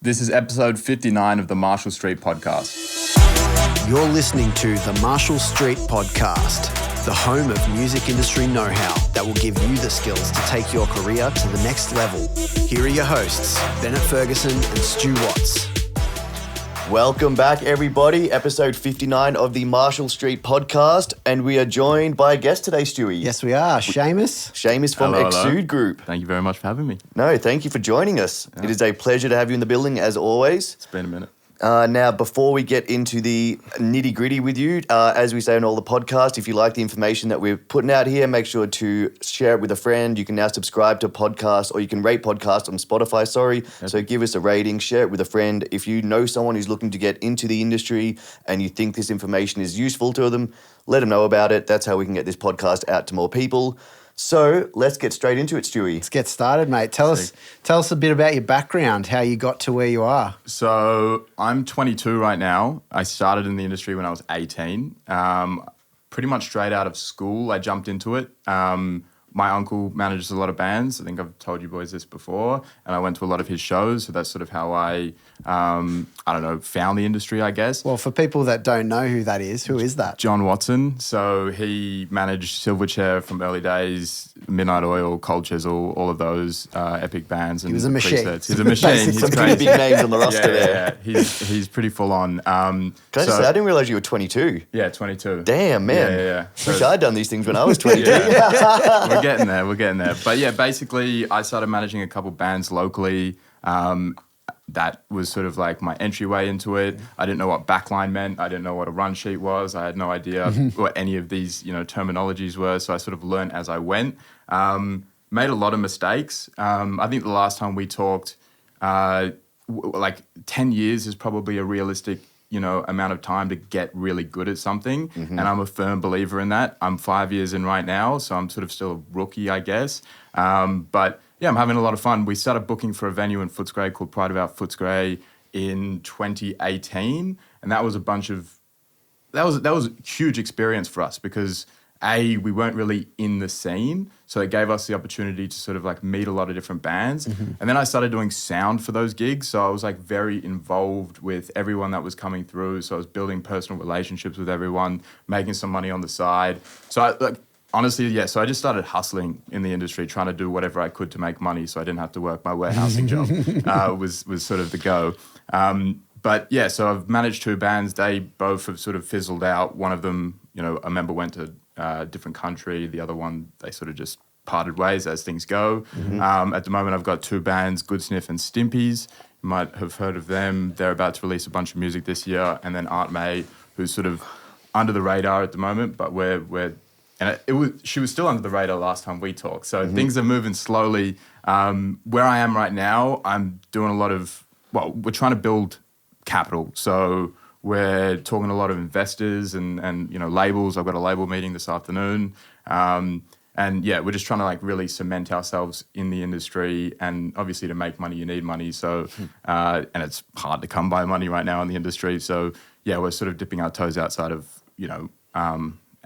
This is episode 59 of the Marshall Street Podcast. You're listening to the Marshall Street Podcast, the home of music industry know-how that will give you the skills to take your career to the next level. Here are your hosts, Bennett Ferguson and Stu Watts. Welcome back, everybody. Episode 59 of the Marshall Street Podcast, and we are joined by a guest today, Stewie. Yes, we are. SHAEMUS. SHAEMUS from Hello. EXUDE Group. Thank you very much for having me. No, thank you for joining us. Yeah. It is a pleasure to have you in the building, as always. It's been a minute. Now, before we get into the nitty-gritty with you, as we say on all the podcasts, if you like the information that we're putting out here, make sure to share it with a friend. You can now subscribe to podcasts, or you can rate podcasts on Spotify, Yep. So give us a rating, share it with a friend. If you know someone who's looking to get into the industry and you think this information is useful to them, let them know about it. That's how we can get this podcast out to more people. So let's get straight into it, Stewie. Let's get started, mate. Tell us a bit about your background, how you got to where you are. So I'm 22 right now. I started in the industry when I was 18. Pretty much straight out of school, I jumped into it. My uncle manages a lot of bands. I think I've told you boys this before. And I went to a lot of his shows. So that's sort of how I found the industry, I guess. Well, for people that don't know who that is, who is that? John Watson. So he managed Silverchair from early days, Midnight Oil, Cold Chisel, all of those epic bands. And he was a machine. Presets. He's a machine. He's some pretty big names on the roster there. Yeah. He's pretty full on. Can I just say, I didn't realize you were 22. Yeah, 22. Damn, man. Yeah. Wish I'd done these things when I was 22. We're getting there. But yeah, basically I started managing a couple bands locally. That was sort of like my entryway into it. I didn't know what backline meant. I didn't know what a run sheet was. I had no idea what any of these, terminologies were. So I sort of learned as I went. Made a lot of mistakes. I think the last time we talked, 10 years is probably a realistic amount of time to get really good at something. And I'm a firm believer in that. I'm 5 years in right now, so I'm sort of still a rookie, I guess. But yeah, I'm having a lot of fun. We started booking for a venue in Footscray called Pride of Our Footscray in 2018. And that was that was a huge experience for us because we weren't really in the scene. So it gave us the opportunity to sort of like meet a lot of different bands. And then I started doing sound for those gigs. So I was like very involved with everyone that was coming through. So I was building personal relationships with everyone, making some money on the side. So so I just started hustling in the industry, trying to do whatever I could to make money so I didn't have to work my warehousing job, was sort of the go. But yeah, so I've managed two bands. They both have sort of fizzled out. One of them, a member went to a different country. The other one, they sort of just parted ways as things go. At the moment, I've got two bands, Good Sniff and Stimpy's. You might have heard of them. They're about to release a bunch of music this year. And then Art May, who's sort of under the radar at the moment, but she was still under the radar last time we talked. So things are moving slowly. Where I am right now, I'm doing we're trying to build capital. So we're talking to a lot of investors and labels. I've got a label meeting this afternoon. And yeah, we're just trying to really cement ourselves in the industry. And obviously to make money, you need money. So, and it's hard to come by money right now in the industry. So yeah, we're sort of dipping our toes outside of,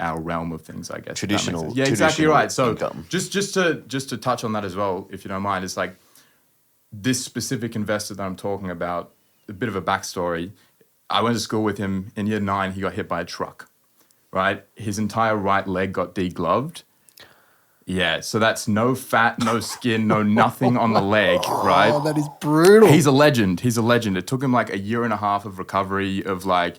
our realm of things, I guess. Traditional. Yeah, exactly right. So income. just to touch on that as well, if you don't mind, it's like this specific investor that I'm talking about, a bit of a backstory. I went to school with him in year 9. He got hit by a truck, right? His entire right leg got degloved. Yeah, so that's no fat, no skin, no nothing on the leg, right? Oh, that is brutal. He's a legend. It took him like a year and a half of recovery of to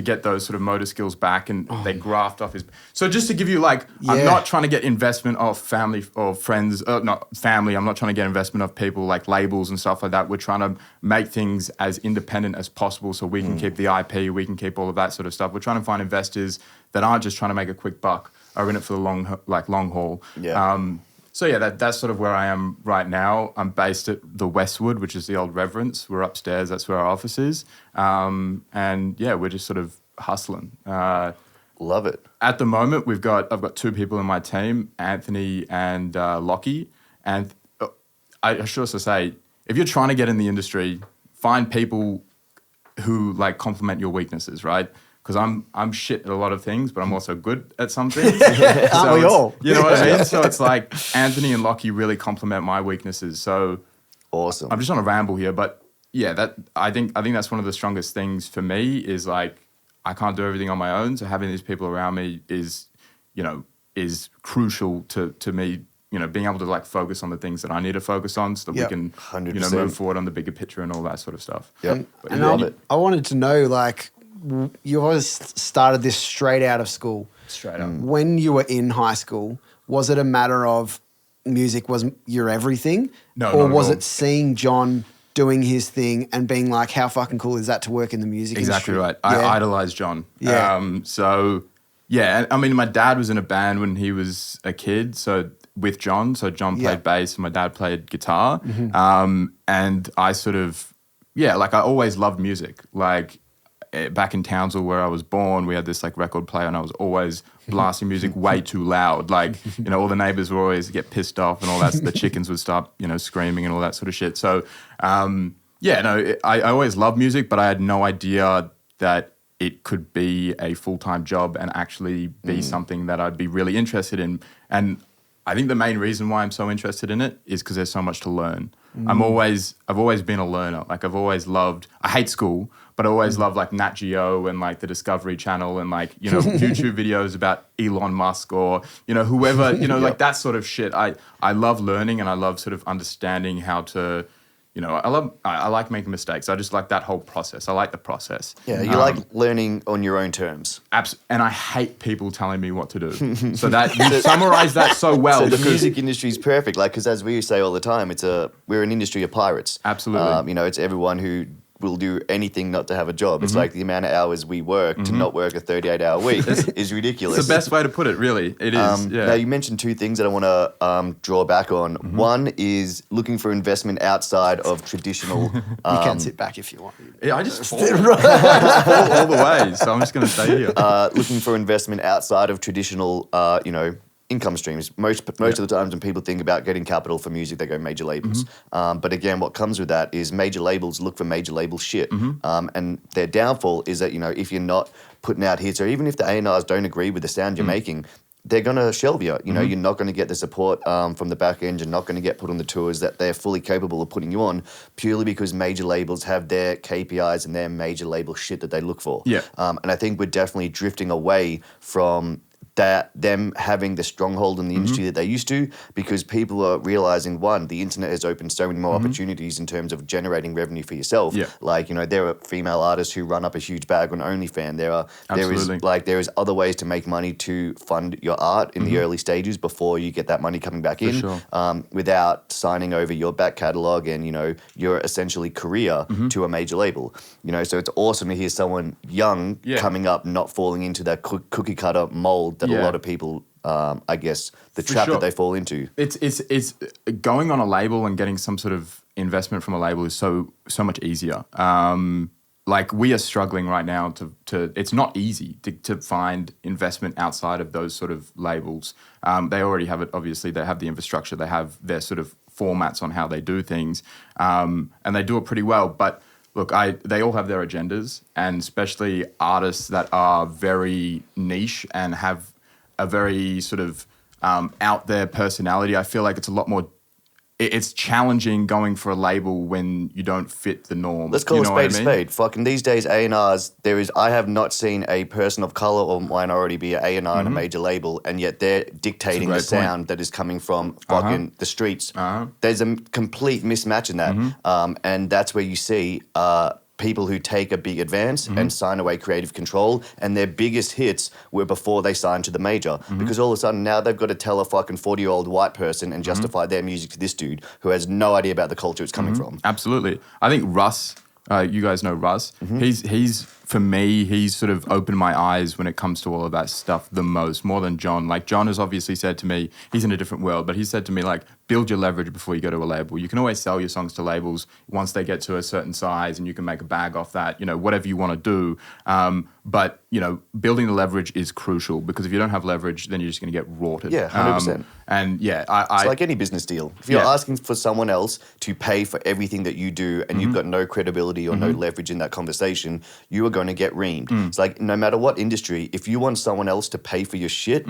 get those sort of motor skills back, and they graft off his. So just to give you I'm not trying to get investment of family or friends, not family. I'm not trying to get investment of people like labels and stuff like that. We're trying to make things as independent as possible so we can keep the IP, we can keep all of that sort of stuff. We're trying to find investors that aren't just trying to make a quick buck, are in it for the long haul. Yeah. So yeah, that's sort of where I am right now. I'm based at the Westwood, which is the old Reverence. We're upstairs. That's where our office is. And yeah, we're just sort of hustling. Love it. At the moment, I've got two people in my team, Anthony and Lockie. And I should also say, if you're trying to get in the industry, find people who complement your weaknesses, right? Because I'm shit at a lot of things, but I'm also good at some things. Aren't we all? You know what I mean? So it's like Anthony and Lockie really complement my weaknesses. So Awesome. I'm just on a ramble here, but yeah, that I think that's one of the strongest things for me is like I can't do everything on my own. So having these people around me is crucial to me. Being able to like focus on the things that I need to focus on, so that we can 100%. Move forward on the bigger picture and all that sort of stuff. Yep. And love it. I wanted to know, like, you always started this straight out of school. Straight up. When you were in high school, was it a matter of music was your everything? No, or not at was all. it seeing John doing his thing and being like, how fucking cool is that to work in the music Exactly industry? right. Yeah. I idolized John. Yeah. So, yeah, I mean, my dad was in a band when he was a kid, so with John. So John played bass and my dad played guitar. And I sort of, like I always loved music. Like back in Townsville where I was born, we had this like record player and I was always blasting music way too loud. Like, all the neighbors would always get pissed off and all that. The chickens would start, screaming and all that sort of shit. So, I always loved music, but I had no idea that it could be a full-time job and actually be something that I'd be really interested in. And I think the main reason why I'm so interested in it is because there's so much to learn. I've always been a learner. Like I hate school, but I always loved like Nat Geo and like the Discovery Channel and like, YouTube videos about Elon Musk or, whoever, like that sort of shit. I love learning and I love sort of understanding how to, I like making mistakes. I just like that whole process. I like the process. Yeah, you like learning on your own terms. And I hate people telling me what to do. So that you summarize that so well. So the music industry is perfect, like because as we say all the time, we're an industry of pirates. Absolutely. It's everyone who will do anything not to have a job. It's like the amount of hours we work to not work a 38-hour week is ridiculous. It's the best way to put it, really. It is. Now, you mentioned two things that I want to draw back on. One is looking for investment outside of traditional... You can sit back if you want. Yeah, I just fall. I just fall all the way, so I'm just going to stay here. Looking for investment outside of traditional, income streams. Most of the times when people think about getting capital for music, they go major labels. But again, what comes with that is major labels look for major label shit. And their downfall is that, if you're not putting out hits or even if the A&Rs don't agree with the sound you're making, they're going to shelve you. You're not going to get the support from the back end. You're not going to get put on the tours that they're fully capable of putting you on purely because major labels have their KPIs and their major label shit that they look for. Yeah. And I think we're definitely drifting away from them having the stronghold in the industry that they used to because people are realizing, one, the internet has opened so many more opportunities in terms of generating revenue for yourself. Yeah. Like, there are female artists who run up a huge bag on OnlyFans. There is other ways to make money to fund your art in the early stages before you get that money coming back in without signing over your back catalog and, your essentially career to a major label. So it's awesome to hear someone young coming up, not falling into that cookie cutter mold that a lot of people, I guess, the trap that they fall into. It's going on a label and getting some sort of investment from a label is so much easier. Like we are struggling right now to it's not easy to find investment outside of those sort of labels. They already have it, obviously. They have the infrastructure. They have their sort of formats on how they do things. And they do it pretty well. But look, they all have their agendas, and especially artists that are very niche and have a very sort of out there personality. I feel like it's a lot more. It's challenging going for a label when you don't fit the norm. Let's call a spade a spade. Fucking these days, A&Rs, I have not seen a person of color or minority be an A&R in a major label, and yet they're dictating the sound that is coming from fucking the streets. There's a complete mismatch in that. And that's where you see people who take a big advance and sign away creative control, and their biggest hits were before they signed to the major. Because all of a sudden now they've got to tell a fucking 40-year-old white person and justify their music to this dude who has no idea about the culture it's coming from. Absolutely. I think Russ, you guys know Russ, he's for me, he's sort of opened my eyes when it comes to all of that stuff the most, more than John. Like John has obviously said to me, he's in a different world, but he said to me, like, build your leverage before you go to a label. You can always sell your songs to labels once they get to a certain size and you can make a bag off that, whatever you want to do. But, building the leverage is crucial because if you don't have leverage, then you're just going to get rorted. Yeah, 100%. And yeah, it's like any business deal. If you're asking for someone else to pay for everything that you do and you've got no credibility or no leverage in that conversation, you are going to get reamed. It's like no matter what industry, if you want someone else to pay for your shit,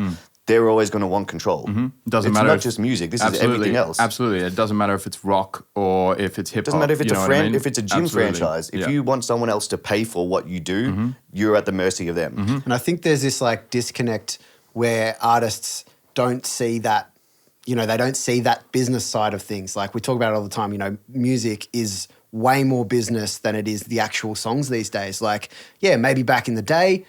they're always going to want control. Doesn't it's matter. Not just music. This is everything else. Absolutely. It doesn't matter if it's rock or if it's hip hop. Doesn't matter if it's if it's a gym Absolutely. franchise. If you want someone else to pay for what you do, you're at the mercy of them. And I think there's this like disconnect where artists don't see that, you know, they don't see that business side of things. Like we talk about it all the time, you know, music is way more business than it is the actual songs these days. Like, yeah, maybe back in the day,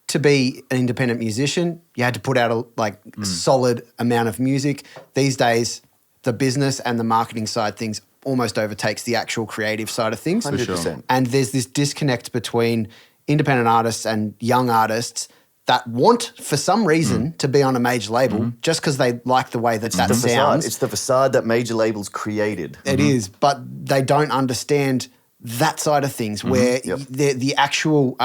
to be an independent musician, you had to put out a solid amount of music. These days, the business and the marketing side things almost overtakes the actual creative side of things. 100%. And there's this disconnect between independent artists and young artists that want, for some reason, to be on a major label just because they like the way that sounds. It's the facade that major labels created. It is, but they don't understand that side of things where the actual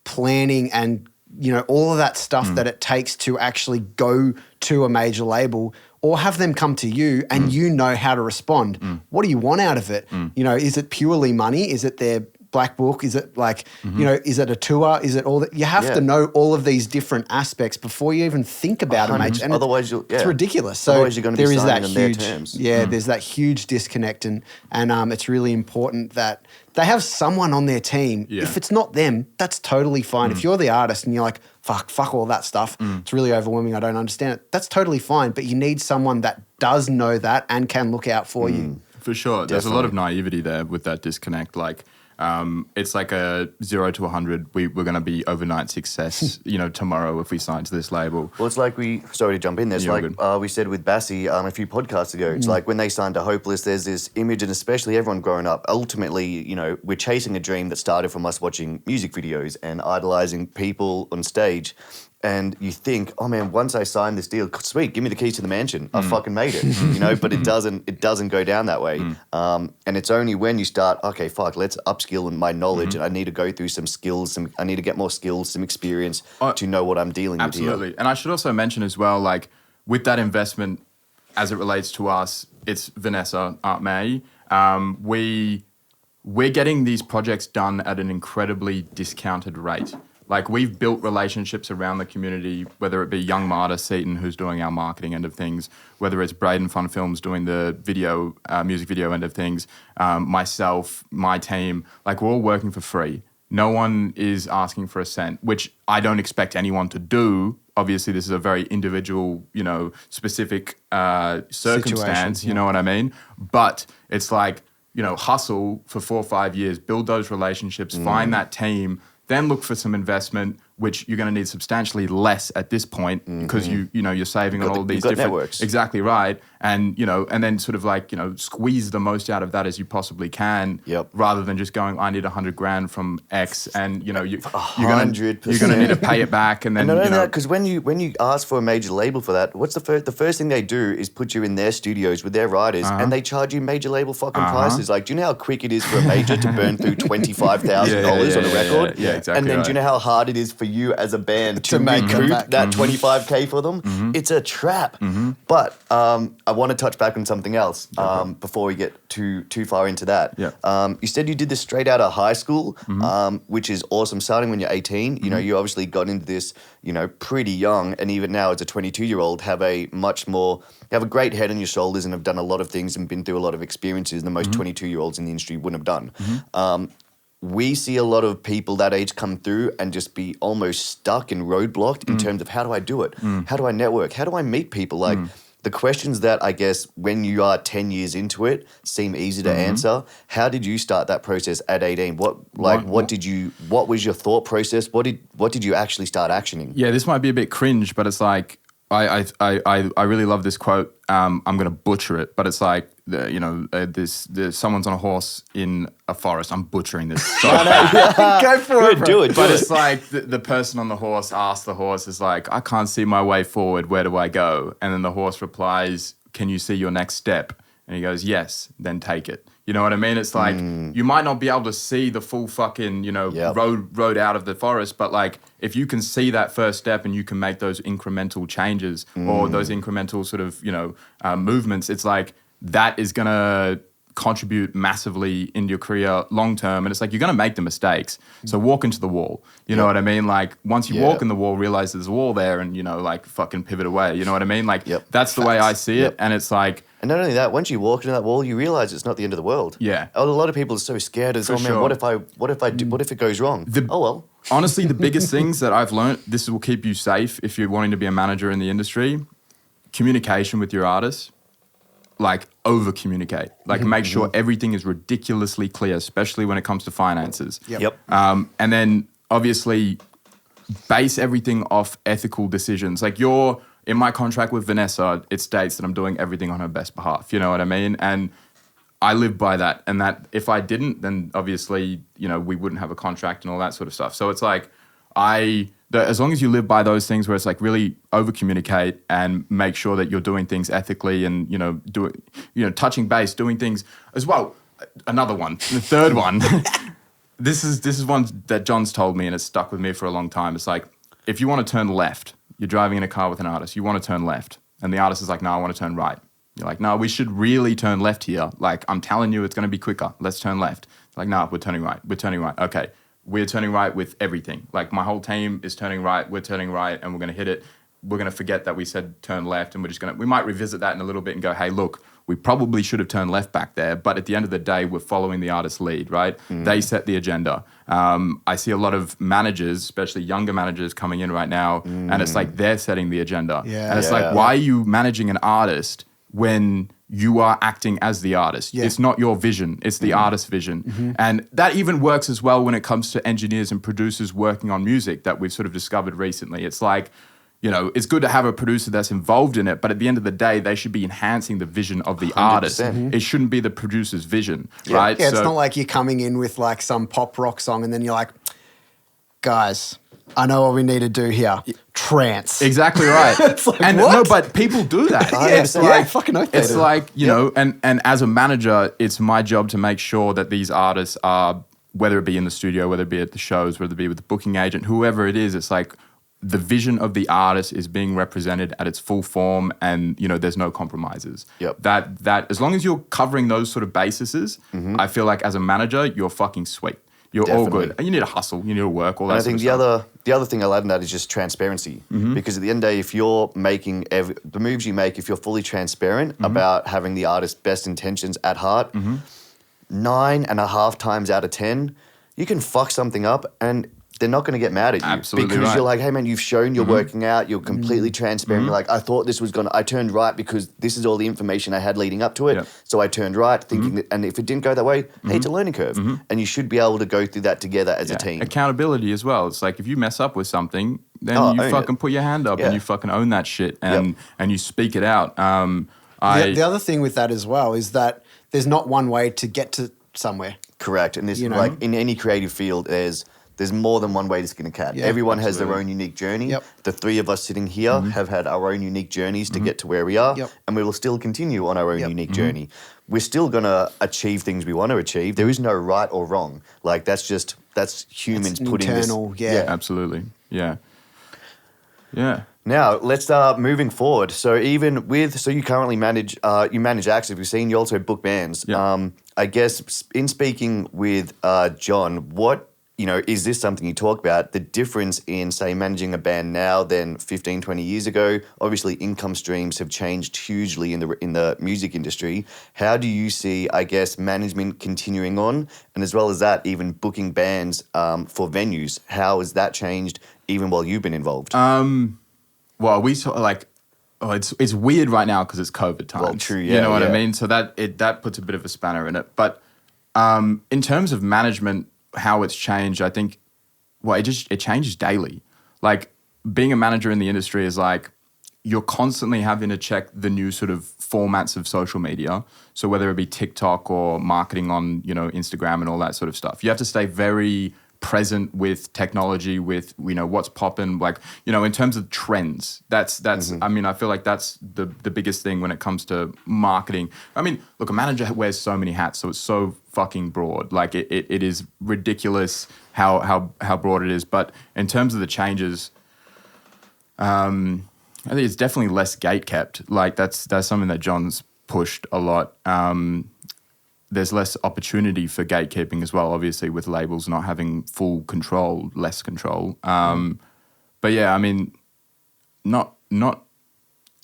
planning and, you know, all of that stuff that it takes to actually go to a major label or have them come to you and you know how to respond. What do you want out of it? You know, is it purely money? Is it their black book? Is it like, you know, is it a tour? Is it all that? You have to know all of these different aspects before you even think about a major. And otherwise, it's ridiculous. So otherwise, you're going to there be is signing that on their huge, terms. there's that huge disconnect, and it's really important that they have someone on their team. Yeah. If it's not them, that's totally fine. If you're the artist and you're like, fuck all that stuff, it's really overwhelming, I don't understand it, that's totally fine. But you need someone that does know that and can look out for you. For sure. There's a lot of naivety there with that disconnect. Like, it's like a 0 to 100. We're going to be overnight success, you know, tomorrow if we sign to this label. Well, it's like sorry to jump in there. It's like we said with Bassie a few podcasts ago. It's like when they signed to Hopeless, there's this image, and especially everyone growing up, ultimately, you know, we're chasing a dream that started from us watching music videos and idolizing people on stage. And you think, oh man, once I sign this deal, sweet, give me the keys to the mansion. I fucking made it, you know. But it doesn't go down that way. And it's only when you start, okay, fuck, let's upskill in my knowledge, and I need to go through some skills. I need to get more skills, some experience to know what I'm dealing with here. Absolutely. And I should also mention as well, like with that investment, as it relates to us, it's Vanessa, Aunt May. We're getting these projects done at an incredibly discounted rate. Like we've built relationships around the community, whether it be Young Marta Seaton, who's doing our marketing end of things, whether it's Braden Fun Films doing the video, music video end of things, myself, my team, like we're all working for free. No one is asking for a cent, which I don't expect anyone to do. Obviously, this is a very individual, you know, specific circumstance, you know what I mean? But it's like, you know, hustle for 4 or 5 years, build those relationships, find that team, then look for some investment, which you're going to need substantially less at this point because you know you're saving on all of these different networks. Exactly right, and you know, and then sort of like, you know, squeeze the most out of that as you possibly can, rather than just going, I need $100,000 from X, and you know you're going to need to pay it back, and then not only that, because when you ask for a major label for that, what's the first thing they do is put you in their studios with their writers, and they charge you major label fucking prices. Like, do you know how quick it is for a major to burn through $25,000 on a record? Yeah, exactly. And then do you know how hard it is for you as a band to recoup that $25K for them? It's a trap. But I want to touch back on something else before we get too far into that. You said you did this straight out of high school, which is awesome. Starting when you're 18, you know, you obviously got into this, you know, pretty young, and even now as a 22-year-old have a great head on your shoulders and have done a lot of things and been through a lot of experiences that most 22-year-olds in the industry wouldn't have done. We see a lot of people that age come through and just be almost stuck and roadblocked in terms of how do I do it? How do I network? How do I meet people? Like the questions that I guess when you are 10 years into it seem easy to answer. How did you start that process at 18? What was your thought process? What did you actually start actioning? Yeah, this might be a bit cringe, but it's like I really love this quote. I'm going to butcher it, but it's like, someone's on a horse in a forest. I'm butchering this. So Go for it. Do it. But it's like the person on the horse asks the horse, is like, I can't see my way forward. Where do I go? And then the horse replies, can you see your next step? And he goes, yes, then take it. You know what I mean? It's like, you might not be able to see the full fucking, road out of the forest, but like, if you can see that first step and you can make those incremental changes or those incremental sort of, movements, it's like, that is going to contribute massively in your career long term. And it's like, you're going to make the mistakes. So walk into the wall. You know what I mean? Like, once you walk in the wall, realize there's a wall there and, you know, like, fucking pivot away. You know what I mean? Like, that's the way I see it. And it's like... And not only that, once you walk into that wall, you realize it's not the end of the world. Yeah. A lot of people are so scared of, man, what if it goes wrong? Oh, well. Honestly, the biggest things that I've learned, this will keep you safe if you're wanting to be a manager in the industry, communication with your artists. Like, over communicate. Like, make sure everything is ridiculously clear, especially when it comes to finances. And then obviously base everything off ethical decisions. Like, in my contract with Vanessa, it states that I'm doing everything on her best behalf. You know what I mean? And I live by that. And that if I didn't, then obviously, you know, we wouldn't have a contract and all that sort of stuff. So it's like, as long as you live by those things where it's like really over communicate and make sure that you're doing things ethically and, you know, touching base, doing things as well. Another one, the third one, this is one that John's told me and it's stuck with me for a long time. It's like, if you want to turn left, you're driving in a car with an artist, you want to turn left. And the artist is like, no, I want to turn right. You're like, no, we should really turn left here. Like, I'm telling you, it's going to be quicker. Let's turn left. It's like, no, we're turning right. We're turning right. Okay. We're turning right with everything. Like, my whole team is turning right. We're turning right and we're going to hit it. We're going to forget that we said turn left and we might revisit that in a little bit and go, hey, look, we probably should have turned left back there. But at the end of the day, we're following the artist's lead, right? They set the agenda. I see a lot of managers, especially younger managers coming in right now, and it's like they're setting the agenda. And it's like, why are you managing an artist when you are acting as the artist? It's not your vision, it's the artist's vision. And that even works as well when it comes to engineers and producers working on music that we've sort of discovered recently. It's like, you know, it's good to have a producer that's involved in it, but at the end of the day, they should be enhancing the vision of the artist. It shouldn't be the producer's vision, right? Yeah, it's not like you're coming in with like some pop rock song and then you're like, guys, I know what we need to do here. Trance. Exactly right. It's like, and what? no, but people do that. Fucking oath It's like, you know, and as a manager, it's my job to make sure that these artists are, whether it be in the studio, whether it be at the shows, whether it be with the booking agent, whoever it is, it's like the vision of the artist is being represented at its full form and, you know, there's no compromises. That as long as you're covering those sort of bases, I feel like as a manager, you're fucking sweet. You're all good. And you need to hustle, you need to work, all that sort of stuff. I think the other thing I'll add in that is just transparency. Because at the end of the day, if you're making the moves you make, if you're fully transparent about having the artist's best intentions at heart, 9.5 times out of 10, you can fuck something up and they're not going to get mad at you. Absolutely because right. you're like, hey man, you've shown you're working out, you're completely transparent. You're like, I thought this was I turned right because this is all the information I had leading up to it. So I turned right thinking that, and if it didn't go that way, hey, it's a learning curve. And you should be able to go through that together as a team. Accountability as well. It's like, if you mess up with something, then you fucking put your hand up and you fucking own that shit and you speak it out. The other thing with that as well is that there's not one way to get to somewhere. Correct. And there's like in any creative field, there's more than one way to skin a cat. Everyone has their own unique journey. The three of us sitting here have had our own unique journeys to get to where we are, and we will still continue on our own unique journey. We're still going to achieve things we want to achieve. There is no right or wrong. Like, that's humans putting internal, this. Absolutely. Yeah. Now, let's start moving forward. So you currently manage acts, as we've seen, you also book bands. I guess in speaking with John, what, is this something you talk about, the difference in, say, managing a band now than 15, 20 years ago? Obviously, income streams have changed hugely in the music industry. How do you see, I guess, management continuing on? And as well as that, even booking bands for venues, how has that changed even while you've been involved? Well, we sort of like, it's weird right now because it's COVID times. Well, true, You know what I mean? So that puts a bit of a spanner in it. But in terms of management, how it's changed, I think, it changes daily. Like, being a manager in the industry is like, you're constantly having to check the new sort of formats of social media. So whether it be TikTok or marketing on, Instagram and all that sort of stuff, you have to stay very present with technology, with, what's popping, like, in terms of trends. That's I mean, I feel like that's the biggest thing when it comes to marketing. I mean, look, a manager wears so many hats, so it's so fucking broad. Like, it is ridiculous how broad it is. But in terms of the changes, I think it's definitely less gate kept. Like, that's something that John's pushed a lot. there's less opportunity for gatekeeping as well, obviously, with labels not having full control, less control. But yeah, I mean, not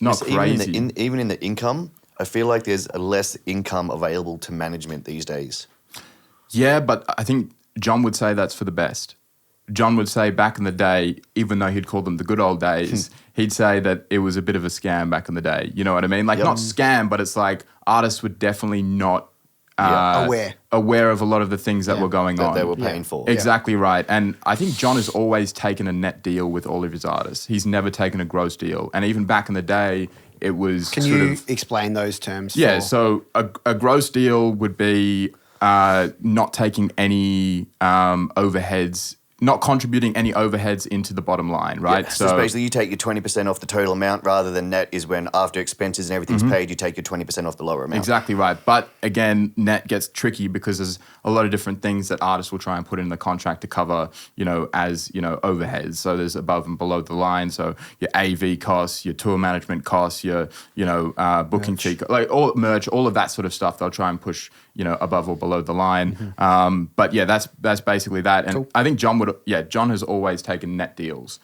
crazy. Even in the income, I feel like there's less income available to management these days. Yeah, but I think John would say that's for the best. John would say back in the day, even though he'd call them the good old days, he'd say that it was a bit of a scam back in the day. You know what I mean? Like, not scam, but it's like artists were definitely not aware of a lot of the things that were going on. That they were paying for. Exactly right. And I think John has always taken a net deal with all of his artists. He's never taken a gross deal. And even back in the day, it was Can you explain those terms? Yeah, so a gross deal would be not taking any overheads, not contributing any overheads into the bottom line, right? Yeah. So basically you take your 20% off the total amount rather than net is when after expenses and everything's paid, you take your 20% off the lower amount. Exactly right. But again, net gets tricky because there's a lot of different things that artists will try and put in the contract to cover, as, overheads. So there's above and below the line. So your AV costs, your tour management costs, your, booking fee, like all merch, all of that sort of stuff, they'll try and push, above or below the line. But yeah, that's basically that. And I think John has always taken net deals.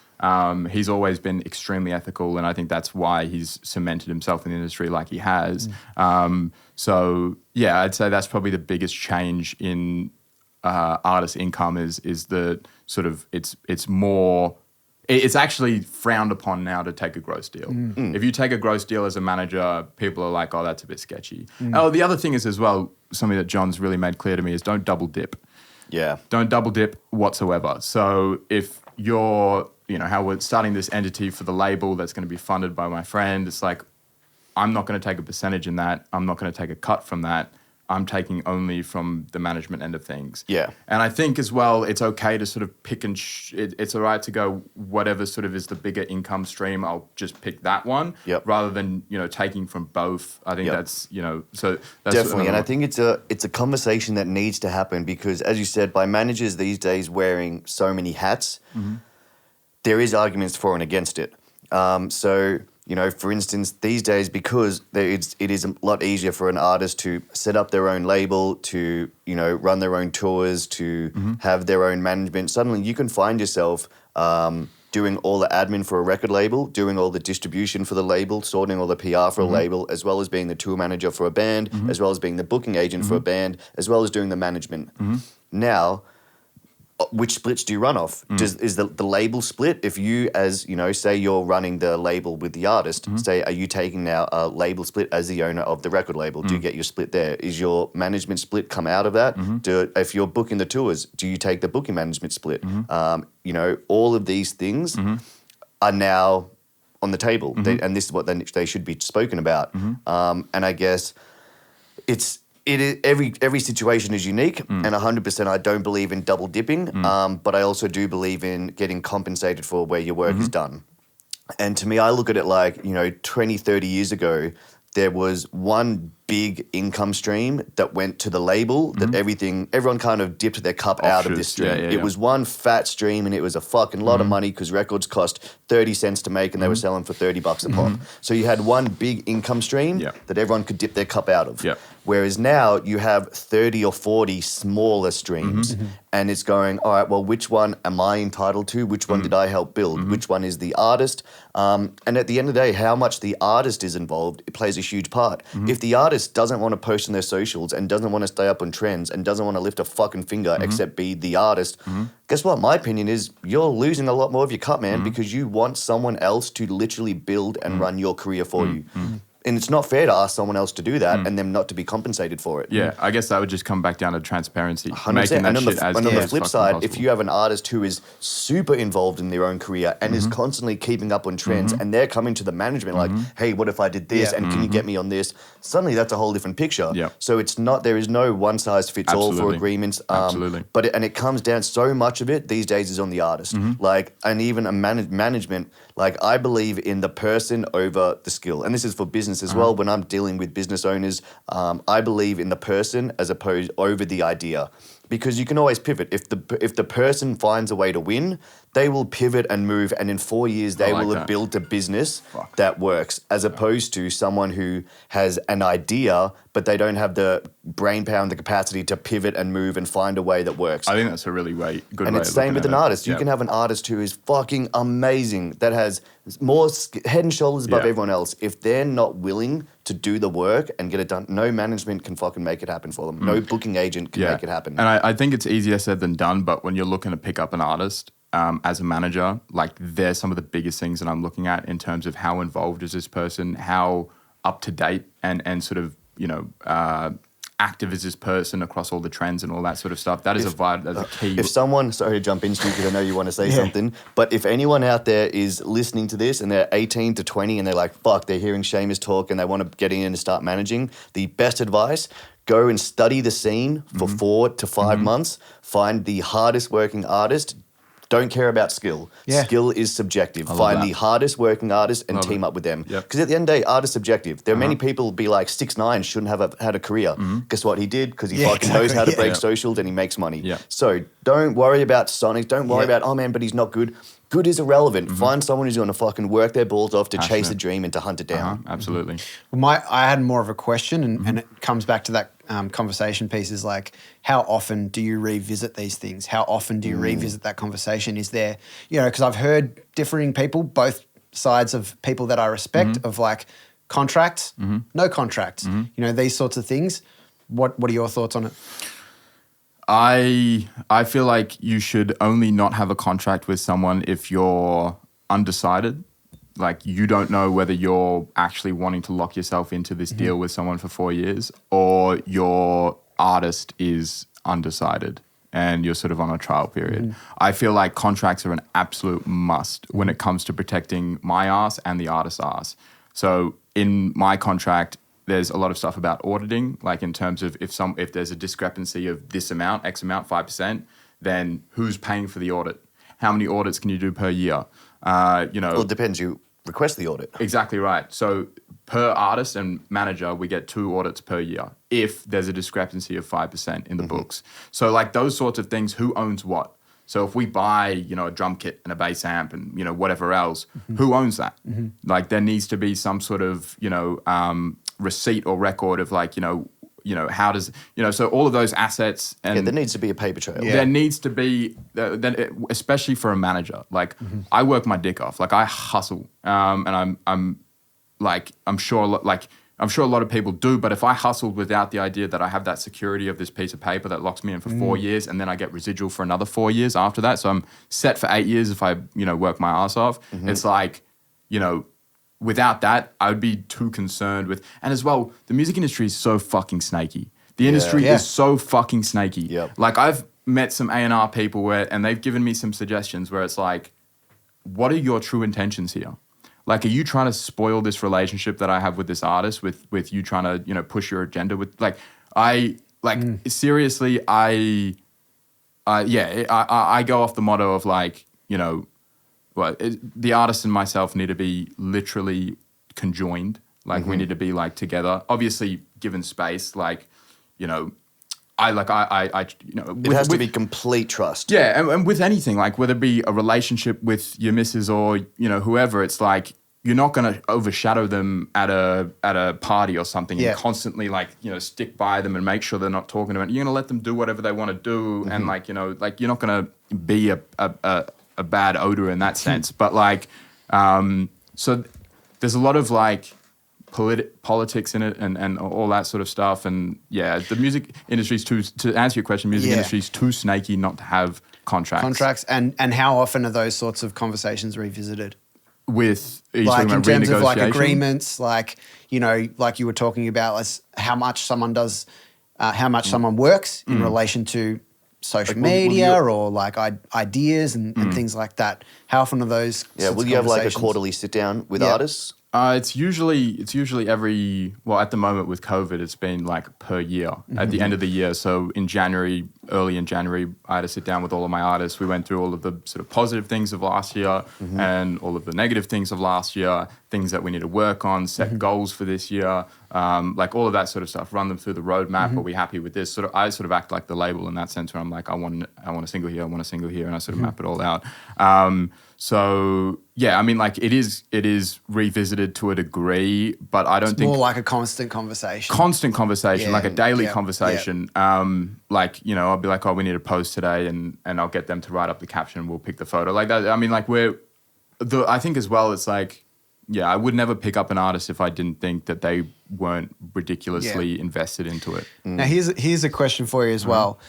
He's always been extremely ethical, and I think that's why he's cemented himself in the industry like he has. So yeah, I'd say that's probably the biggest change in artist income is the sort of it's more. It's actually frowned upon now to take a gross deal. If you take a gross deal as a manager, people are like, oh, that's a bit sketchy. Oh, the other thing is as well, something that John's really made clear to me is don't double dip. Yeah. Don't double dip whatsoever. So if you're, how we're starting this entity for the label that's going to be funded by my friend, it's like, I'm not going to take a percentage in that. I'm not going to take a cut from that. I'm taking only from the management end of things. Yeah. And I think as well, it's okay to sort of pick and it's all right to go whatever sort of is the bigger income stream, I'll just pick that one rather than, taking from both. I think that's, so that's definitely. And I think it's a conversation that needs to happen because as you said, by managers these days wearing so many hats, there is arguments for and against it. So, for instance, these days, because it is a lot easier for an artist to set up their own label, to, run their own tours, to have their own management, suddenly you can find yourself doing all the admin for a record label, doing all the distribution for the label, sorting all the PR for a label, as well as being the tour manager for a band, as well as being the booking agent for a band, as well as doing the management. Now, which splits do you run off? Is the label split? If you, as say you're running the label with the artist, say, are you taking now a label split as the owner of the record label? Do you get your split there? Is your management split come out of that? If you're booking the tours, do you take the booking management split? All of these things are now on the table, and this is what they should be spoken about. And I guess every situation is unique, and 100% I don't believe in double dipping, but I also do believe in getting compensated for where your work is done. And to me, I look at it like, 20, 30 years ago, there was one big income stream that went to the label that everyone kind of dipped their cup out of this stream. It was one fat stream and it was a fucking lot of money because records cost 30 cents to make and they were selling for $30 a pop. So you had one big income stream that everyone could dip their cup out of. Whereas now you have 30 or 40 smaller streams and it's going, all right, well, which one am I entitled to? Which one did I help build? Which one is the artist? And at the end of the day, how much the artist is involved, it plays a huge part. If the artist doesn't want to post on their socials and doesn't want to stay up on trends and doesn't want to lift a fucking finger except be the artist, guess what? My opinion is you're losing a lot more of your cut, man, because you want someone else to literally build and run your career for you. And it's not fair to ask someone else to do that and them not to be compensated for it. Yeah, I guess that would just come back down to transparency. 100%. Making that and shit on the flip side, if you have an artist who is super involved in their own career and is constantly keeping up on trends and they're coming to the management like, hey, what if I did this and can you get me on this? Suddenly that's a whole different picture. So there is no one size fits all for agreements. But it comes down, so much of it these days is on the artist. And even a management, I believe in the person over the skill. And this is for business as well. When I'm dealing with business owners, I believe in the person as opposed over the idea. Because you can always pivot. If the person finds a way to win, they will pivot and move, and in 4 years they will have built a business that works, as opposed to someone who has an idea but they don't have the brain power and the capacity to pivot and move and find a way that works. I think that's a really good and way it's of same looking with at an it. artist. You Yeah. can have an artist who is fucking amazing, that has more head and shoulders above Yeah. everyone else. If they're not willing to do the work and get it done, no management can fucking make it happen for them. No booking agent can make it happen. And I think it's easier said than done, but when you're looking to pick up an artist, as a manager, like they're some of the biggest things that I'm looking at in terms of how involved is this person, how up to date and sort of, active is this person across all the trends and all that sort of stuff. That is that's a key. If someone, sorry to jump in, Stu, because I know you want to say something, but if anyone out there is listening to this and they're 18 to 20 and they're like, fuck, they're hearing SHAEMUS talk and they want to get in and start managing, the best advice, go and study the scene for 4 to 5 months, find the hardest working artist. Don't care about skill. Yeah. Skill is subjective. love Find that. the hardest working artist and Love team it. up with them. Yep. Because at the end of the day, art is subjective. There are many people who be like 6'9", shouldn't have had a career. Guess what? He did because he fucking knows how to break socials and he makes money. Yeah. So don't worry about sonics. Don't worry about, oh man, but he's not good. Good is irrelevant. Find someone who's going to fucking work their balls off to chase Passionate. a dream and to hunt it down. Absolutely. Well, I had more of a question, and it comes back to that conversation piece is like, how often do you revisit these things? How often do you revisit that conversation? Is there, because I've heard differing people, both sides of people that I respect, of like contracts, no contracts, these sorts of things. What are your thoughts on it? I feel like you should only not have a contract with someone if you're undecided. Like you don't know whether you're actually wanting to lock yourself into this deal with someone for 4 years, or your artist is undecided and you're sort of on a trial period. I feel like contracts are an absolute must when it comes to protecting my ass and the artist's ass. So in my contract, there's a lot of stuff about auditing, like in terms of if there's a discrepancy of this amount, X amount, 5%, then who's paying for the audit? How many audits can you do per year? Well, it depends. You request the audit. Exactly right. So per artist and manager, we get 2 audits per year if there's a discrepancy of 5% in the books. So like those sorts of things, who owns what? So if we buy, a drum kit and a bass amp and, whatever else, who owns that? Like there needs to be some sort of, receipt or record of like, how does, so all of those assets and There needs to be a paper trail. there needs to be, especially for a manager. Like I work my dick off. Like I hustle, and I'm sure a lot of people do. But if I hustled without the idea that I have that security of this piece of paper that locks me in for 4 years, and then I get residual for another 4 years after that, so I'm set for 8 years if I work my ass off. It's like without that, I would be too concerned with. And as well, the music industry is so fucking snaky. The industry is so fucking snaky. Yep. Like I've met some A&R people and they've given me some suggestions where it's like, what are your true intentions here? Like, are you trying to spoil this relationship that I have with this artist with you trying to, push your agenda with seriously, I go off the motto of like, the artist and myself need to be literally conjoined. Like we need to be like together. Obviously, given space, like, it has to be complete trust. Yeah, and with anything, like whether it be a relationship with your missus or whoever, it's like you're not going to overshadow them at a party or something and constantly stick by them and make sure they're not talking to it. You're going to let them do whatever they want to do, and you're not going to be a bad odor in that sense. But so there's a lot of like politics in it and all that sort of stuff. And yeah, the music industry's to answer your question, music industry's too snaky not to have contracts. And how often are those sorts of conversations revisited? With like in terms of like renegotiation? agreements, like like you were talking about, how much someone does, how much someone works in relation to social media or like ideas and things like that. How often are those? Yeah, will you have like a quarterly sit down with artists? It's usually at the moment with COVID, it's been like per year at the end of the year. So early in January, I had to sit down with all of my artists. We went through all of the sort of positive things of last year and all of the negative things of last year. things that we need to work on, set goals for this year, like all of that sort of stuff. Run them through the roadmap. Are we happy with this? I sort of act like the label in that sense, where I'm like, I want a single here, I want a single here, and I sort of map it all out. So yeah, I mean, like it is revisited to a degree, but I don't think more like a constant conversation. Like a daily conversation. Like, you know, I'll be like, oh, we need a post today, and I'll get them to write up the caption, and we'll pick the photo like that. I mean, like I think as well, it's like, yeah, I would never pick up an artist if I didn't think that they weren't ridiculously invested into it. Now here's a question for you as well.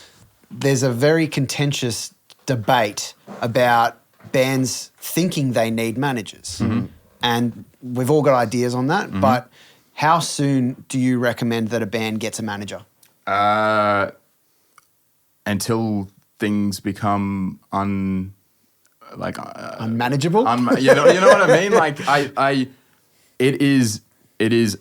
There's a very contentious debate about bands thinking they need managers. And we've all got ideas on that, but how soon do you recommend that a band gets a manager? Until things become unmanageable? You know what I mean? Like it is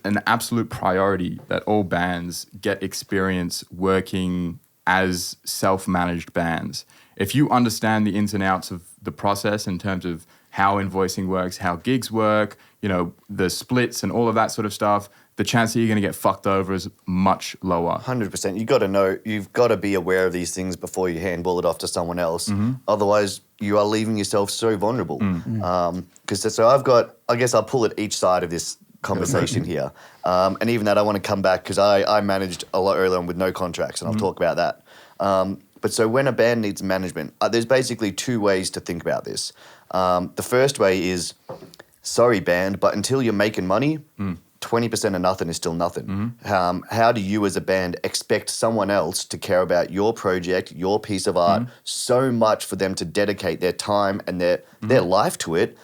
an absolute priority that all bands get experience working as self-managed bands. If you understand the ins and outs of the process in terms of how invoicing works, how gigs work, you know, the splits and all of that sort of stuff, the chance that you're going to get fucked over is much lower. 100%. You've got to know, you've got to be aware of these things before you handball it off to someone else. Otherwise, you are leaving yourself so vulnerable. So I guess I'll pull at each side of this conversation here. And even that, I want to come back because I managed a lot earlier on with no contracts, and I'll talk about that. But so when a band needs management, there's basically two ways to think about this. The first way is, sorry band, but until you're making money, 20% of nothing is still nothing. How do you as a band expect someone else to care about your project, your piece of art, so much for them to dedicate their time and their life to it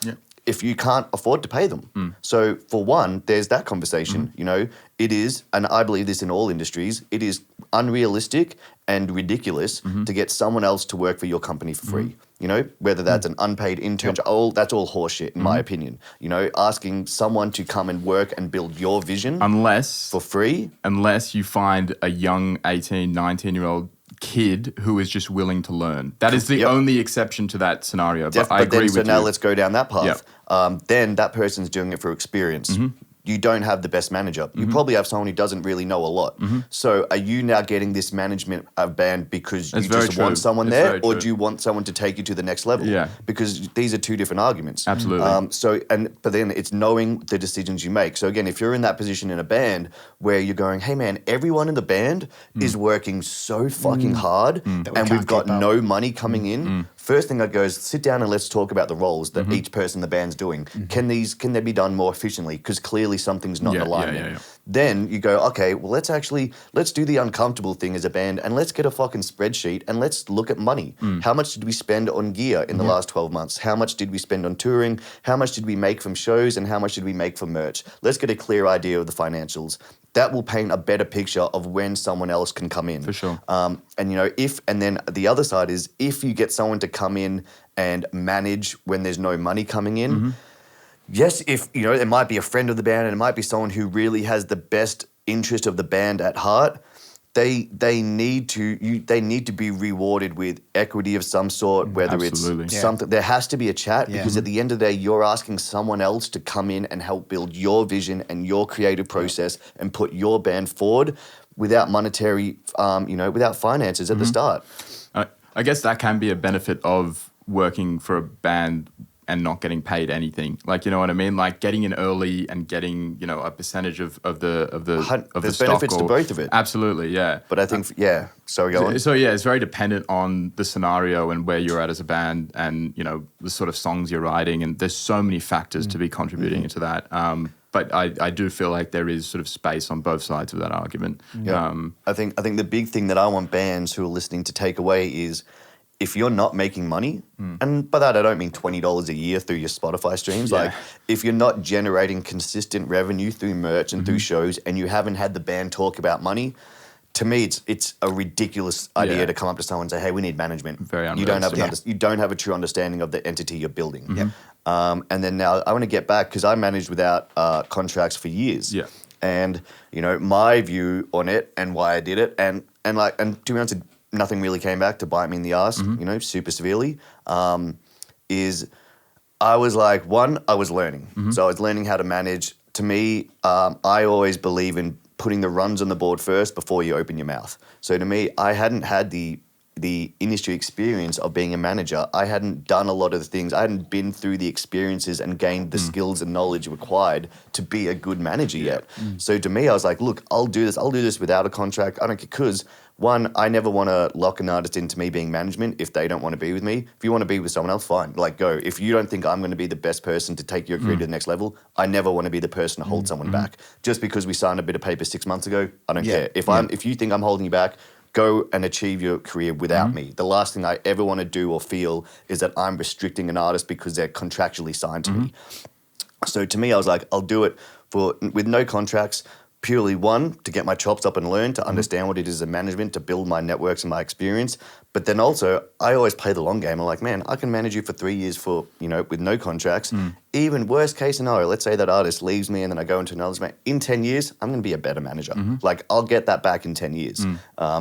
if you can't afford to pay them? So for one, there's that conversation. You know, it is, and I believe this in all industries, it is unrealistic and ridiculous to get someone else to work for your company for free. You know, whether that's an unpaid internship, that's all horseshit in my opinion. You know, asking someone to come and work and build your vision for free. Unless you find a young 18, 19-year-old kid who is just willing to learn. That is the only exception to that scenario. But I agree with you. So now let's go down that path. Then that person's doing it for experience. You don't have the best manager. You probably have someone who doesn't really know a lot. So are you now getting this management band because you just want someone there, or do you want someone to take you to the next level? Because these are two different arguments. Absolutely. But then it's knowing the decisions you make. So again, if you're in that position in a band where you're going, hey man, everyone in the band is working so fucking hard and we've got no money coming in, first thing I'd go is sit down and let's talk about the roles that each person in the band's doing. Can they be done more efficiently? Because clearly something's not in alignment. Then you go, okay, well let's do the uncomfortable thing as a band and let's get a fucking spreadsheet and let's look at money. How much did we spend on gear in the last 12 months? How much did we spend on touring? How much did we make from shows and how much did we make from merch? Let's get a clear idea of the financials. That will paint a better picture of when someone else can come in. For sure. And you know, and then the other side is if you get someone to come in and manage when there's no money coming in, yes, if, you know, it might be a friend of the band and it might be someone who really has the best interest of the band at heart, they need to be rewarded with equity of some sort, whether it's something. There has to be a chat because at the end of the day, you're asking someone else to come in and help build your vision and your creative process and put your band forward without monetary, without finances at the start. I guess that can be a benefit of working for a band and not getting paid anything. Like, you know what I mean? Like getting in early and getting, you know, a percentage of the There's stock. benefits to both of it. Absolutely, yeah. But I think, sorry, go on. So yeah, it's very dependent on the scenario and where you're at as a band and, you know, the sort of songs you're writing. And there's so many factors to be contributing into that. But I do feel like there is sort of space on both sides of that argument. I think the big thing that I want bands who are listening to take away is if you're not making money, and by that I don't mean $20 a year through your Spotify streams, like if you're not generating consistent revenue through merch and through shows and you haven't had the band talk about money, to me it's a ridiculous idea to come up to someone and say, hey, we need management. Very unrealistic. You don't have a true understanding of the entity you're building. And then now I want to get back because I managed without contracts for years. And, you know, my view on it and why I did it and to be honest, nothing really came back to bite me in the ass, you know, super severely, is I was like, I was learning. So I was learning how to manage. To me, I always believe in putting the runs on the board first before you open your mouth. So to me, I hadn't had the industry experience of being a manager. I hadn't done a lot of the things. I hadn't been through the experiences and gained the skills and knowledge required to be a good manager yet. So to me, I was like, look, I'll do this. I'll do this without a contract. I don't care, because one, I never want to lock an artist into me being management if they don't want to be with me. If you want to be with someone else, fine, like go. If you don't think I'm going to be the best person to take your career to the next level, I never want to be the person to hold someone back. Just because we signed a bit of paper 6 months ago, I don't care. If you think I'm holding you back, go and achieve your career without me. The last thing I ever want to do or feel is that I'm restricting an artist because they're contractually signed to me. So to me, I was like, I'll do it with no contracts. Purely one, to get my chops up and learn, to understand what it is as management, to build my networks and my experience. But then also, I always play the long game. I'm like, man, I can manage you for 3 years with no contracts. Even worst case scenario, let's say that artist leaves me and then I go into another. In 10 years, I'm going to be a better manager. Like, I'll get that back in 10 years.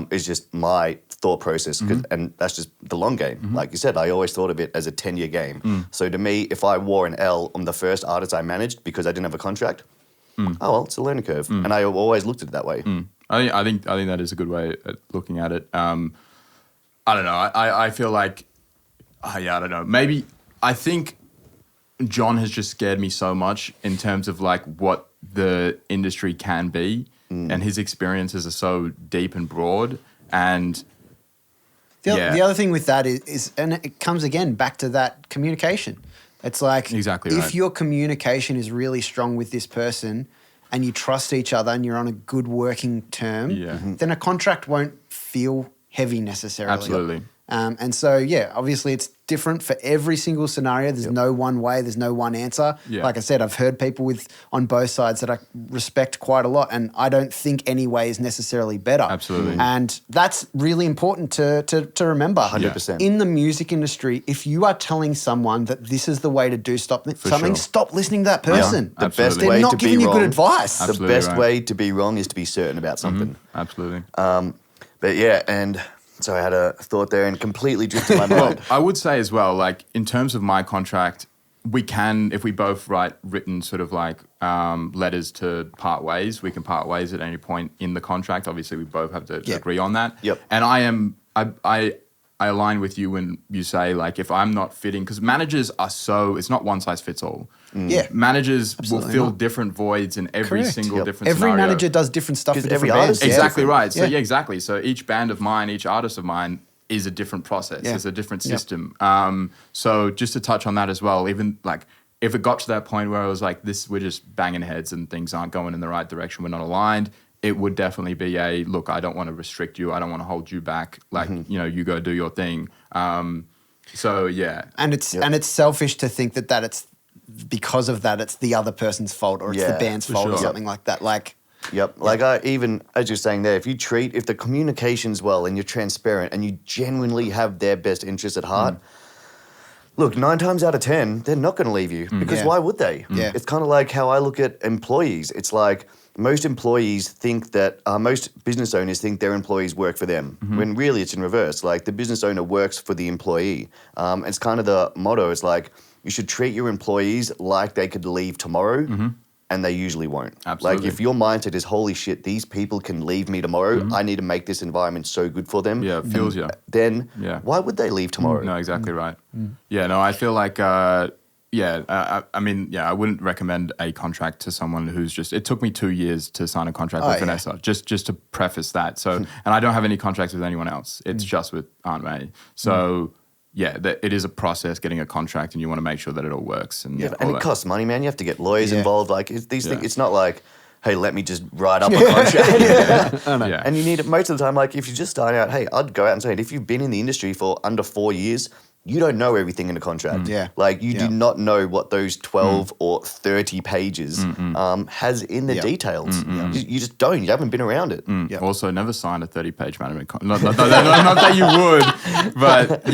It's just my thought process. And that's just the long game. Like you said, I always thought of it as a 10-year game. So to me, if I wore an L on the first artist I managed because I didn't have a contract, oh, well, it's a learning curve. And I always looked at it that way. I think that is a good way of looking at it. I don't know. I feel like, I don't know. Maybe, I think John has just scared me so much in terms of like what the industry can be. And his experiences are so deep and broad. And the other thing with that is, and it comes again back to that communication. It's like, exactly if your communication is really strong with this person and you trust each other and you're on a good working term, then a contract won't feel heavy necessarily. Absolutely. And so, obviously it's different for every single scenario. There's no one way. There's no one answer. Like I said, I've heard people on both sides that I respect quite a lot, and I don't think any way is necessarily better. Absolutely. And that's really important to remember. 100%. In the music industry, if you are telling someone that this is the way to do stop listening to that person. The best They're way not to giving be you wrong. good advice. The best way to be wrong is to be certain about something. Absolutely. But and so I had a thought there and completely drifted my mind. I would say as well, like in terms of my contract, we can, if we both write written sort of like letters to part ways, we can part ways at any point in the contract. Obviously, we both have to agree on that. And I align with you when you say like, if I'm not fitting, because managers are it's not one size fits all. Managers will fill different voids in every single different scenario. Every manager does different stuff for every different artist. bands. Exactly right. So exactly. So each band of mine, each artist of mine is a different process. It's a different system. So just to touch on that as well, even like if it got to that point where I was like, we're just banging heads and things aren't going in the right direction, we're not aligned, it would definitely be look, I don't want to restrict you. I don't want to hold you back. Like, you go do your thing. So yeah. And it's selfish to think that it's because of that, it's the other person's fault or it's the band's fault or something like that. Like, Like even as you're saying there, if the communication's well and you're transparent and you genuinely have their best interests at heart, look, 9 times out of 10, they're not going to leave you because why would they? It's kind of like how I look at employees. It's like most employees think that, most business owners think their employees work for them, when really it's in reverse. Like the business owner works for the employee. It's kind of the motto. It's like you should treat your employees like they could leave tomorrow. And they usually won't. Absolutely. Like if your mindset is, holy shit, these people can leave me tomorrow. I need to make this environment so good for them. Yeah, it fuels you. Then why would they leave tomorrow? No, exactly right. Yeah, no, I feel like, I mean, I wouldn't recommend a contract to someone who's it took me 2 years to sign a contract with Vanessa, just to preface that. So, and I don't have any contracts with anyone else. It's just with Aunt May. So, it is a process getting a contract, and you want to make sure that it all works. And it costs money, man. You have to get lawyers involved. Like these things, it's not like, hey, let me just write up a contract. And you need it most of the time. Like if you're just starting out, hey, I'd go out and say it. If you've been in the industry for under 4 years, you don't know everything in a contract. Like you do not know what those 12 or 30 pages has in the details. You just don't. You haven't been around it. Also, never sign a 30-page management contract. Not that you would, but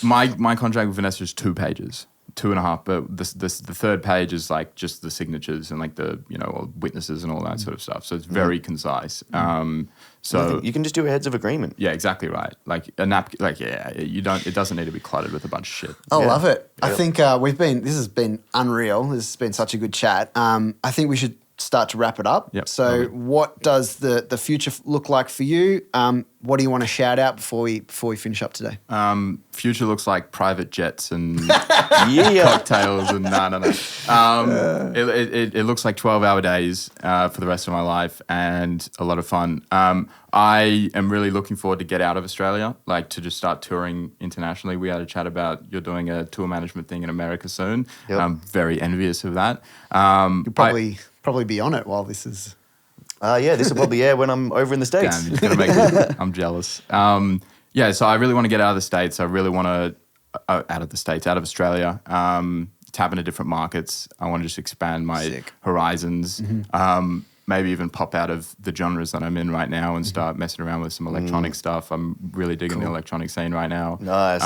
my contract with Vanessa is 2 pages. 2.5, but the third page is like just the signatures and like the all witnesses and all that sort of stuff. So it's very concise. So you can just do a heads of agreement. yeah, exactly right. Like a napkin, like you don't. It doesn't need to be cluttered with a bunch of shit. I love it. I think this has been unreal. This has been such a good chat. I think we should start to wrap it up. Yep. So what does the future look like for you? What do you want to shout out before we finish up today? Future looks like private jets and cocktails and no. It looks like 12-hour days for the rest of my life and a lot of fun. I am really looking forward to get out of Australia, like to just start touring internationally. We had a chat about you're doing a tour management thing in America soon. Yep. I'm very envious of that. You'll probably be on it while this is... this will probably air when I'm over in the States. Damn, you're gonna make me, I'm jealous. So I really want to get out of the States. I really want to out of Australia. Tap into different markets. I want to just expand my horizons. Maybe even pop out of the genres that I'm in right now and start messing around with some electronic stuff. I'm really digging the electronic scene right now. Nice.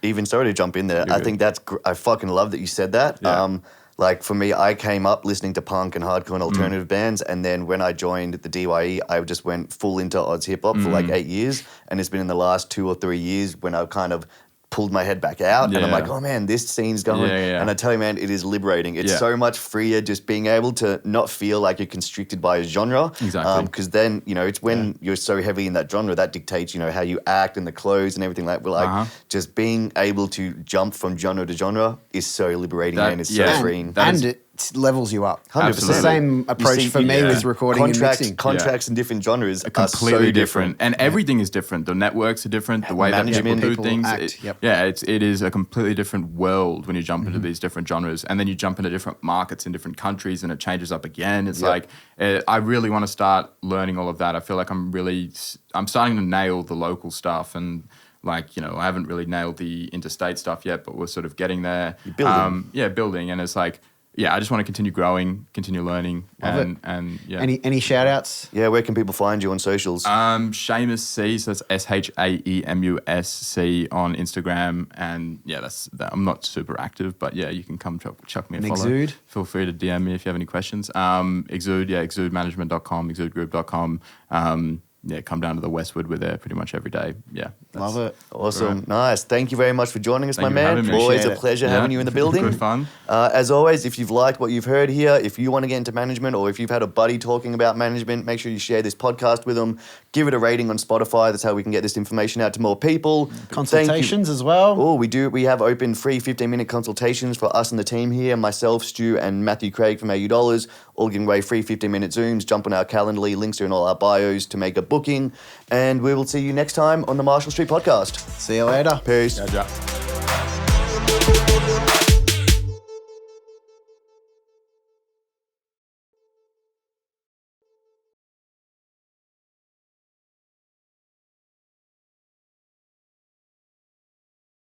Even sorry to jump in there. I think that's I fucking love that you said that. Yeah. Like for me, I came up listening to punk and hardcore and alternative bands, and then when I joined the DYE, I just went full into Oz hip hop for like 8 years, and it's been in the last 2 or 3 years when I've kind of pulled my head back out and I'm like, oh man, this scene's going. And I tell you, man, it is liberating. It's so much freer just being able to not feel like you're constricted by a genre. Exactly. Because then, it's when you're so heavy in that genre that dictates, how you act and the clothes and everything like that. Like just being able to jump from genre to genre is so liberating, man. It's so freeing. And it levels you up. 100%. It's the same approach for me with recording and mixing. Contracts in different genres are completely so different. And everything is different. The networks are different. The way that people do things. It is a completely different world when you jump into these different genres. And then you jump into different markets in different countries and it changes up again. It's like, I really want to start learning all of that. I feel like I'm starting to nail the local stuff and I haven't really nailed the interstate stuff yet, but we're sort of getting there. You're building. Building. And it's like, I just want to continue growing, continue learning, and Any shout outs? Yeah, where can people find you on socials? SHAEMUS C, so that's SHAEMUSC on Instagram, and that's that. I'm not super active, but you can come chuck me a follow. EXUDE? Feel free to DM me if you have any questions. EXUDE, EXUDEmanagement.com, EXUDEgroup.com. Come down to the Westwood. We're there pretty much every day. Love it. Awesome. Right. Nice. Thank you very much for joining us, my man. Always a pleasure having you in the building. Good fun. As always, if you've liked what you've heard here, if you want to get into management or if you've had a buddy talking about management, make sure you share this podcast with them. Give it a rating on Spotify. That's how we can get this information out to more people. Consultations as well. Oh, we do. We have open free 15-minute consultations for us and the team here. Myself, Stu, and Matthew Craig from AU Dollars, all giving away free 15-minute Zooms. Jump on our Calendly. Links are in all our bios to make a booking. And we will see you next time on the Marshall Street Podcast. See you later. Peace. Ciao.